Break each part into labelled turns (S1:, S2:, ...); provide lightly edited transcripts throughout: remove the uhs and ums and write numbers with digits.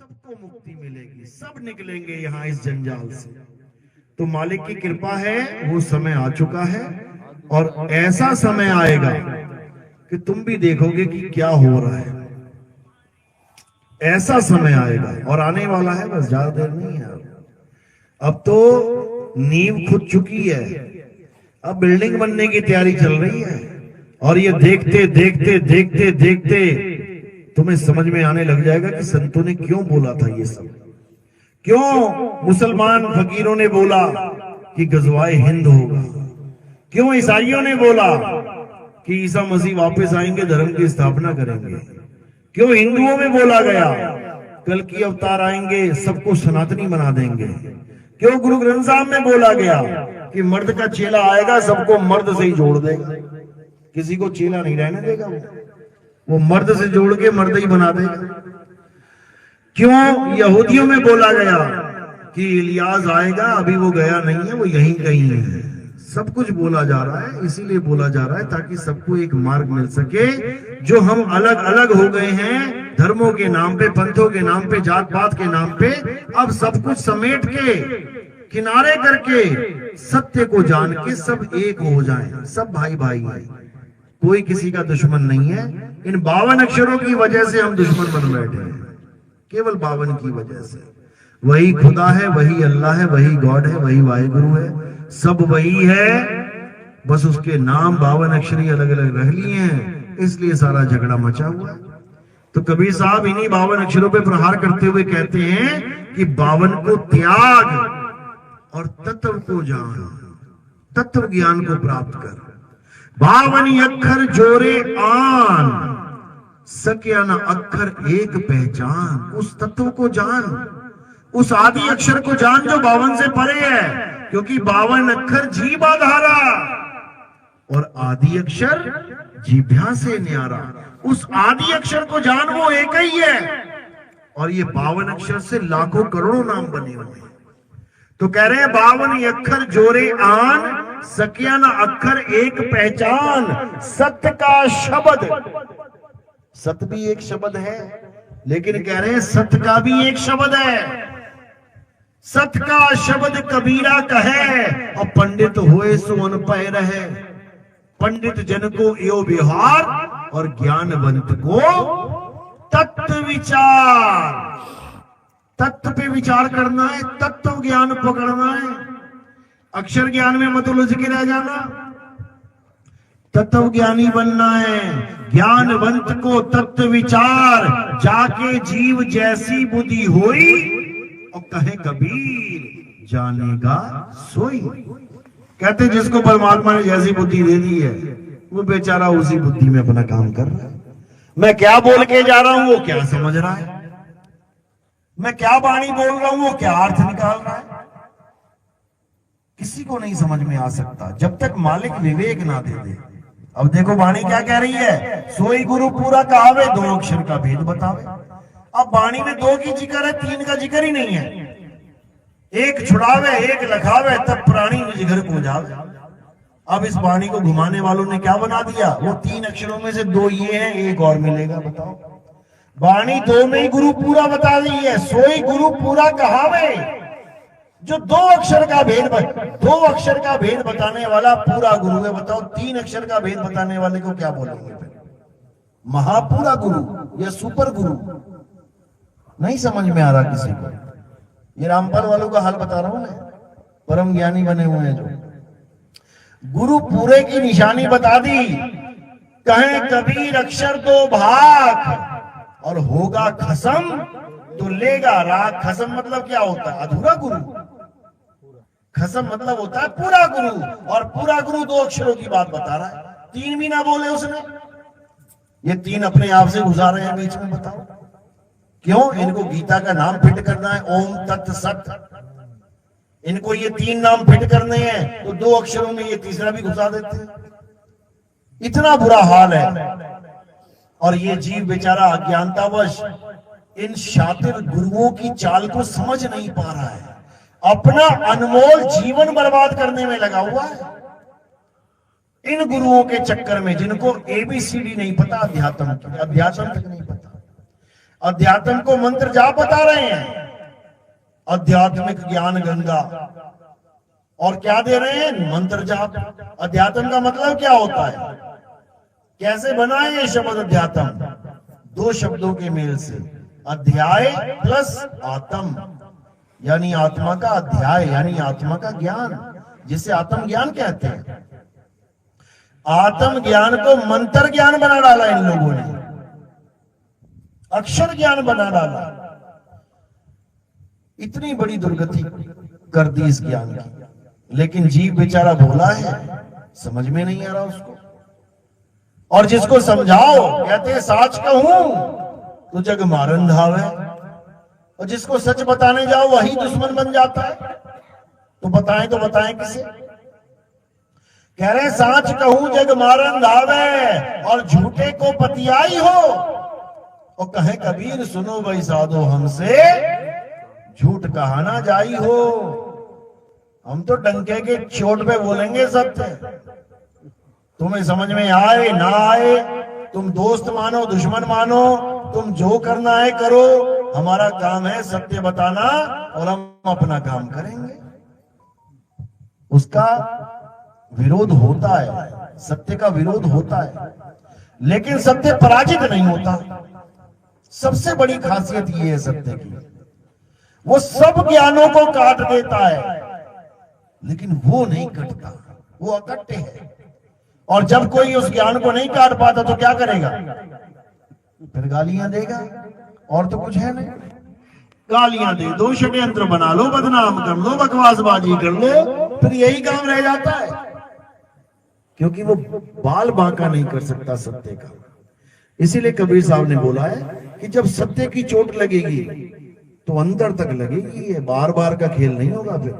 S1: सबको मुक्ति मिलेगी, सब निकलेंगे यहाँ इस जंजाल से। तो मालिक की कृपा है, वो समय आ चुका है और ऐसा समय आएगा कि तुम भी देखोगे कि क्या हो रहा है। ऐसा समय आएगा और आने वाला है, बस ज्यादा देर नहीं है। अब तो नींव खुद चुकी है, अब बिल्डिंग बनने की तैयारी चल रही है। और ये देखते देखते देखते देखते तुम्हें समझ में आने लग जाएगा कि संतों ने क्यों बोला था ये सब, क्यों मुसलमान फकीरों ने बोला कि गज़वाए हिंद होगा, क्यों ईसाइयों ने बोला कि ईसा मसीह वापस आएंगे, धर्म की स्थापना करेंगे, क्यों हिंदुओं में बोला गया कल की अवतार आएंगे, सबको सनातनी बना देंगे, क्यों गुरु ग्रंथ साहब में बोला गया कि मर्द का चेला आएगा, सबको मर्द से ही जोड़ देगा, किसी को चेला नहीं रहने देगा, वो मर्द से जोड़ के मर्द ही बना देगा। क्यों यहूदियों में बोला गया कि इलियास आएगा, अभी वो गया नहीं है, वो यहीं कहीं है। सब कुछ बोला जा रहा है, इसीलिए बोला जा रहा है ताकि सबको एक मार्ग मिल सके। जो हम अलग अलग हो गए हैं धर्मों के नाम पे, पंथों के नाम पे, जात पात के नाम पे, अब सब कुछ समेट के किनारे करके सत्य को जान के सब एक हो जाएं, सब भाई भाई हैं, कोई किसी का दुश्मन नहीं है। इन 52 अक्षरों की वजह से हम दुश्मन बन बैठे हैं, केवल 52 की वजह से। वही खुदा है, वही अल्लाह है, वही गॉड है, वही वाहिगुरु है, सब वही है, बस उसके नाम 52 अक्षरी अलग अलग रख लिए हैं, इसलिए सारा झगड़ा मचा हुआ है। तो कबीर साहब इन्हीं 52 अक्षरों पे प्रहार करते हुए कहते हैं कि 52 को त्याग और तत्व को जान, तत्व ज्ञान को प्राप्त कर। 52 अक्षर जोरे आन, सक्या न अक्षर एक पहचान। उस तत्व को जान, उस आदि अक्षर को जान जो 52 से परे है, क्योंकि 52 अक्षर जीवा धारा और आदि अक्षर जीभ्या से न्यारा। उस आदि अक्षर को जान, वो एक ही है, और ये 52 अक्षर से लाखों करोड़ों नाम बने हुए हैं। तो कह रहे हैं 52 अक्षर जोरे आन, सक्या न अक्षर एक पहचान। सत्य का शब्द, सत्य भी एक शब्द है, लेकिन कह रहे हैं सत्य का भी एक शब्द है। सत्य का शब्द कबीरा कहे, और पंडित होए सो अनपढ़ रहे। पंडित जन को यो व्यवहार, और ज्ञानवंत को तत्व विचार। तत्व पे विचार करना है, तत्व ज्ञान पकड़ना है। अक्षर ज्ञान में मत उलझ के रह जाना, तत्व ज्ञानी बनना है। ज्ञानवंत को तत्व विचार, जाके जीव जैसी बुद्धि होई, और कहे कबीर जानेगा सोई। कहते जिसको परमात्मा ने जैसी बुद्धि दे दी है, वो बेचारा उसी बुद्धि में अपना काम कर रहा है। मैं क्या बोल के जा रहा हूं वो क्या समझ रहा है, मैं क्या वाणी बोल रहा हूं वो क्या अर्थ निकाल रहा है, किसी को नहीं समझ में आ सकता जब तक मालिक विवेक ना दे दे। अब देखो वाणी क्या कह रही है, सोई गुरु पूरा कहावे, 2 अक्षर का भेद बतावे। अब वाणी में 2 की जिक्र है, 3 का जिक्र ही नहीं है। एक छुड़ावे एक लखावे, तब प्राणी निजघर को जावे। अब इस वाणी को घुमाने वालों ने क्या बना दिया, वो 3 अक्षरों में से 2 ये हैं, एक और मिलेगा। बताओ, वाणी 2 में ही गुरु पूरा बता रही है। सोई गुरु पूरा कहावे, जो 2 अक्षर का भेद 2 अक्षर का भेद बताने वाला पूरा गुरु है। बताओ 3 अक्षर का भेद बताने वाले को क्या बोलेंगे, महापूरा गुरु या सुपर गुरु? नहीं समझ में आ रहा किसी को। ये रामपाल वालों का हाल बता रहा हूं मैं, परम ज्ञानी बने हुए हैं जो। गुरु पूरे की निशानी बता दी, कहें कबीर अक्षर 2 भाग, और होगा खसम तो लेगा राग। खसम मतलब क्या होता है, अधूरा गुरु। खसम मतलब होता है पूरा गुरु, और पूरा गुरु 2 अक्षरों की बात बता रहा है। 3 भी ना बोले उसने, ये 3 अपने आप से घुसा रहे हैं बीच में। बताओ क्यों? इनको गीता का नाम फिट करना है, ओम तत् सत। इनको ये 3 नाम फिट करने हैं, तो 2 अक्षरों में ये तीसरा भी घुसा देते हैं। इतना बुरा हाल है। और ये जीव बेचारा अज्ञानतावश इन शातिर गुरुओं की चाल को समझ नहीं पा रहा है, अपना अनमोल जीवन बर्बाद करने में लगा हुआ है इन गुरुओं के चक्कर में, जिनको ABCD नहीं पता, अध्यात्म तक नहीं पता। अध्यात्म को मंत्र जाप बता रहे हैं, आध्यात्मिक ज्ञान गंगा, और क्या दे रहे हैं? मंत्र जाप। अध्यात्म का मतलब क्या होता है? कैसे बना है ये शब्द अध्यात्म? दो शब्दों के मेल से, अध्याय प्लस आत्म, यानी आत्मा का अध्याय, यानी आत्मा का ज्ञान, जिसे आत्म ज्ञान कहते हैं। आत्म ज्ञान को मंत्र ज्ञान बना डाला इन लोगों ने, अक्षर ज्ञान बना डाला। इतनी बड़ी दुर्गति कर दी इस ज्ञान की। लेकिन जीव बेचारा भोला है, समझ में नहीं आ रहा उसको। और जिसको समझाओ कहते हैं साच कहूं तो जग मारन धावे, और जिसको सच बताने जाओ वही दुश्मन बन जाता है। तो बताएं किसे? कह रहे साच कहूं जग मारन धावे, और झूठे को पतियाई हो। और कहे कबीर सुनो भाई साधो हमसे, झूठ कहा ना जाई हो। हम तो डंके के चोट पे बोलेंगे सत्य, तुम्हें समझ में आए ना आए, तुम दोस्त मानो दुश्मन मानो, तुम जो करना है करो, हमारा काम है सत्य बताना, और हम अपना काम करेंगे। उसका विरोध होता है, सत्य का विरोध होता है, लेकिन सत्य पराजित नहीं होता। सबसे बड़ी खासियत ये है सत्य की, वो सब ज्ञानों को काट देता है, लेकिन वो नहीं कटता, वो अकट्य है। और जब कोई उस ज्ञान को नहीं काट पाता तो क्या करेगा? फिर गालियां देगा, और तो कुछ है नहीं। गालियां दे दो, षड्यंत्र बना लो, बदनाम कर लो, बकवासबाजी कर लो, फिर यही काम रह जाता है। क्योंकि वो बाल बांका नहीं कर सकता सत्य का। इसीलिए कबीर साहब ने बोला है कि जब सत्य की चोट लगेगी तो अंदर तक लगेगी, ये बार बार का खेल नहीं होगा। फिर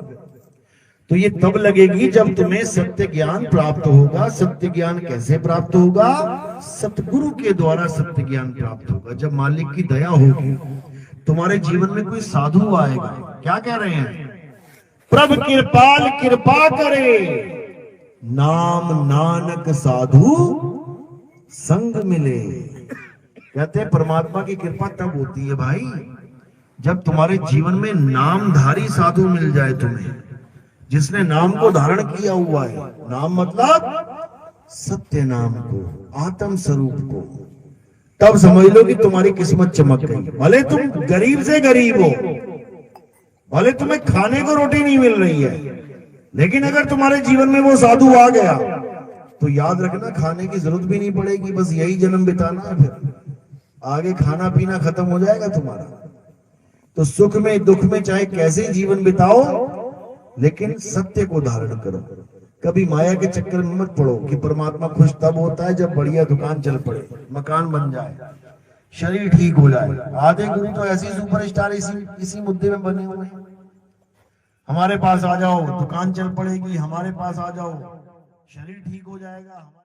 S1: तो ये तब लगेगी जब तुम्हें सत्य ज्ञान प्राप्त होगा। सत्य ज्ञान कैसे प्राप्त होगा? सतगुरु के द्वारा सत्य ज्ञान प्राप्त होगा। जब मालिक की दया होगी, तुम्हारे जीवन में कोई साधु आएगा। क्या कह रहे हैं? प्रभु कृपाल कृपा करे, नाम नानक साधु संग मिले। कहते हैं परमात्मा की कृपा तब होती है भाई जब तुम्हारे जीवन में नामधारी साधु मिल जाए, तुम्हें जिसने नाम को धारण किया हुआ है। नाम मतलब सत्य नाम को, आत्म स्वरूप को। तब समझ लो कि तुम्हारी किस्मत चमक गई। भले तुम गरीब से गरीब हो, भले तुम्हें खाने को रोटी नहीं मिल रही है, लेकिन अगर तुम्हारे जीवन में वो साधु आ गया तो याद रखना खाने की जरूरत भी नहीं पड़ेगी, बस यही जन्म बिताना है, फिर आगे खाना पीना खत्म हो जाएगा तुम्हारा। तो सुख में दुख में चाहे कैसे जीवन बिताओ, लेकिन सत्य को धारण करो। कभी माया के चक्कर में मत पड़ो कि परमात्मा खुश तब होता है जब बढ़िया दुकान चल पड़े, मकान बन जाए, शरीर ठीक हो जाए। आधे गुरु तो ऐसे सुपरस्टार इसी मुद्दे में बने हुए हैं। हमारे पास आ जाओ दुकान चल पड़ेगी, हमारे पास आ जाओ शरीर ठीक हो जाएगा।